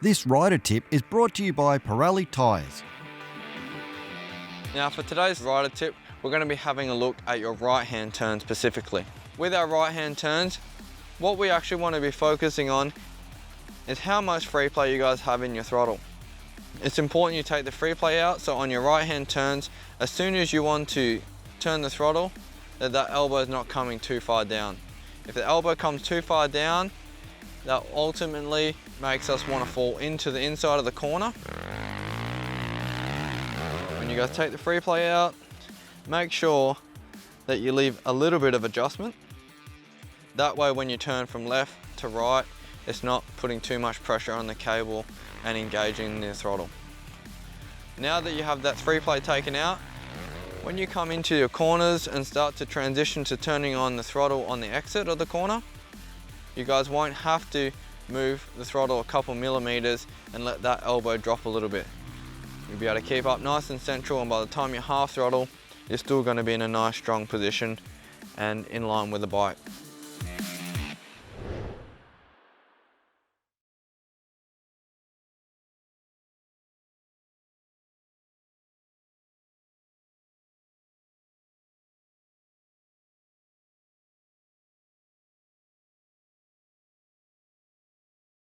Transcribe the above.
This rider tip is brought to you by Pirelli Tyres. Now for today's rider tip, we're going to be having a look at your right hand turn specifically. With our right hand turns, what we actually want to be focusing on is how much free play you guys have in your throttle. It's important you take the free play out, so on your right hand turns, as soon as you want to turn the throttle, that elbow is not coming too far down. If the elbow comes too far down, that ultimately makes us want to fall into the inside of the corner. When you guys take the free play out, make sure that you leave a little bit of adjustment. That way when you turn from left to right, it's not putting too much pressure on the cable and engaging the throttle. Now that you have that free play taken out, when you come into your corners and start to transition to turning on the throttle on the exit of the corner, you guys won't have to move the throttle a couple millimeters and let that elbow drop a little bit. You'll be able to keep up nice and central, and by the time you're half throttle, you're still going to be in a nice strong position and in line with the bike.